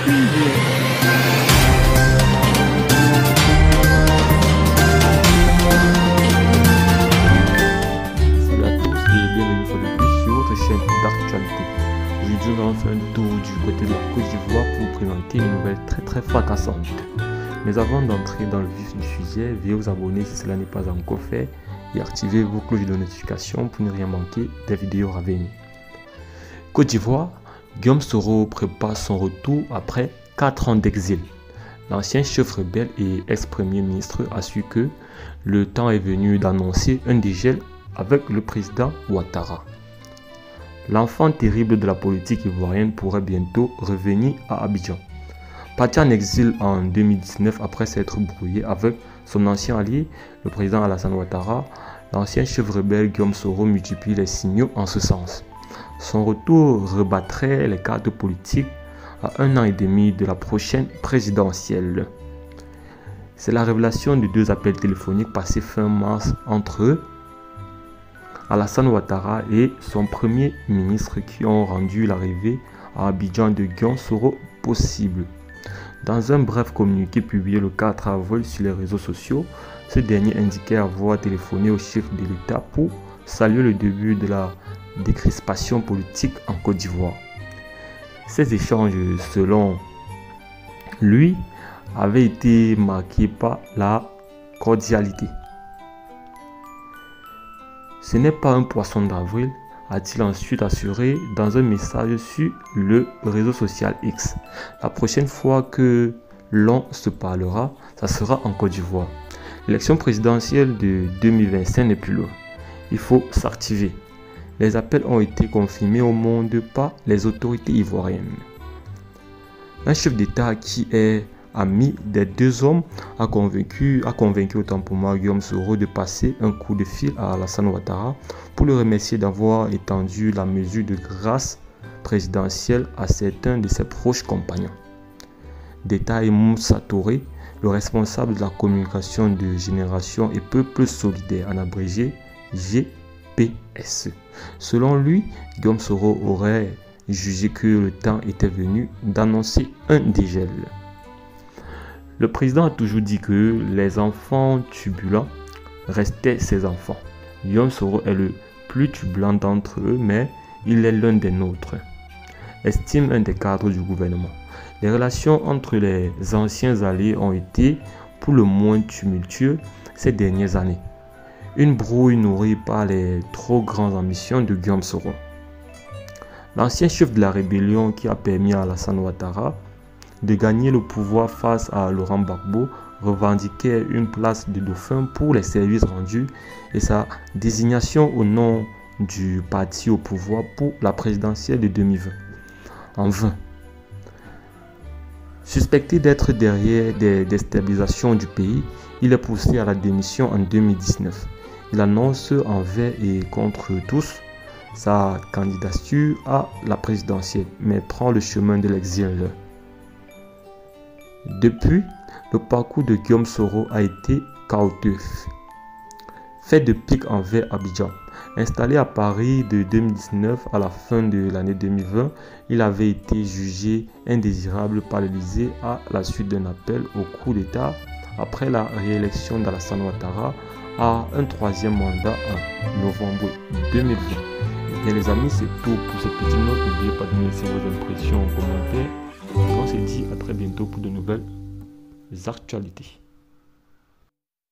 Salut à tous et bienvenue une fois de plus sur votre chaîne d'actualité. Aujourd'hui, nous allons faire un tour du côté de la Côte d'Ivoire pour vous présenter une nouvelle très fracassantes. Mais avant d'entrer dans le vif du sujet, veuillez vous abonner si cela n'est pas encore fait et activer vos cloches de notification pour ne rien manquer des vidéos à venir. Côte d'Ivoire, Guillaume Soro prépare son retour après 4 ans d'exil. L'ancien chef rebelle et ex-premier ministre a su que le temps est venu d'annoncer un dégel avec le président Ouattara. L'enfant terrible de la politique ivoirienne pourrait bientôt revenir à Abidjan. Parti en exil en 2019 après s'être brouillé avec son ancien allié, le président Alassane Ouattara, l'ancien chef rebelle Guillaume Soro multiplie les signaux en ce sens. Son retour rebattrait les cartes politiques à 1 an et demi de la prochaine présidentielle. C'est la révélation de 2 appels téléphoniques passés fin mars entre Alassane Ouattara et son premier ministre qui ont rendu l'arrivée à Abidjan de Guillaume Soro possible. Dans un bref communiqué publié le 4 avril sur les réseaux sociaux, ce dernier indiquait avoir téléphoné au chef de l'État pour saluer le début de la décrispation politique en Côte d'Ivoire. Ces échanges, selon lui, avaient été marqués par la cordialité. Ce n'est pas un poisson d'avril, a-t-il ensuite assuré dans un message sur le réseau social X. La prochaine fois que l'on se parlera, ça sera en Côte d'Ivoire. L'élection présidentielle de 2025 n'est plus loin. Il faut s'activer. Les appels ont été confirmés au monde par les autorités ivoiriennes. Un chef d'État qui est ami des 2 hommes a convaincu autant pour moi Guillaume Soro de passer un coup de fil à Alassane Ouattara pour le remercier d'avoir étendu la mesure de grâce présidentielle à certains de ses proches compagnons. Détaille Moussa Touré, le responsable de la communication de Génération et Peuple Solidaire, en abrégé GPS. Selon lui, Guillaume Soro aurait jugé que le temps était venu d'annoncer un dégel. Le président a toujours dit que les enfants turbulents restaient ses enfants. Guillaume Soro est le plus turbulent d'entre eux, mais il est l'un des nôtres, estime un des cadres du gouvernement. Les relations entre les anciens alliés ont été pour le moins tumultueuses ces dernières années. Une brouille nourrie par les trop grandes ambitions de Guillaume Soro. L'ancien chef de la rébellion qui a permis à Alassane Ouattara de gagner le pouvoir face à Laurent Gbagbo revendiquait une place de dauphin pour les services rendus et sa désignation au nom du parti au pouvoir pour la présidentielle de 2020. En vain. Suspecté d'être derrière des déstabilisations du pays, il est poussé à la démission en 2019. Il annonce envers et contre tous sa candidature à la présidentielle, mais prend le chemin de l'exil. Depuis, le parcours de Guillaume Soro a été chaotique. Fait de pique envers Abidjan. Installé à Paris de 2019 à la fin de l'année 2020, il avait été jugé indésirable par l'Élysée à la suite d'un appel au coup d'État après la réélection d'Alassane Ouattara à un 3e mandat en novembre 2020. Et les amis, c'est tout pour cette petite note. N'oubliez pas de me laisser vos impressions en commentaire. On se dit à très bientôt pour de nouvelles actualités.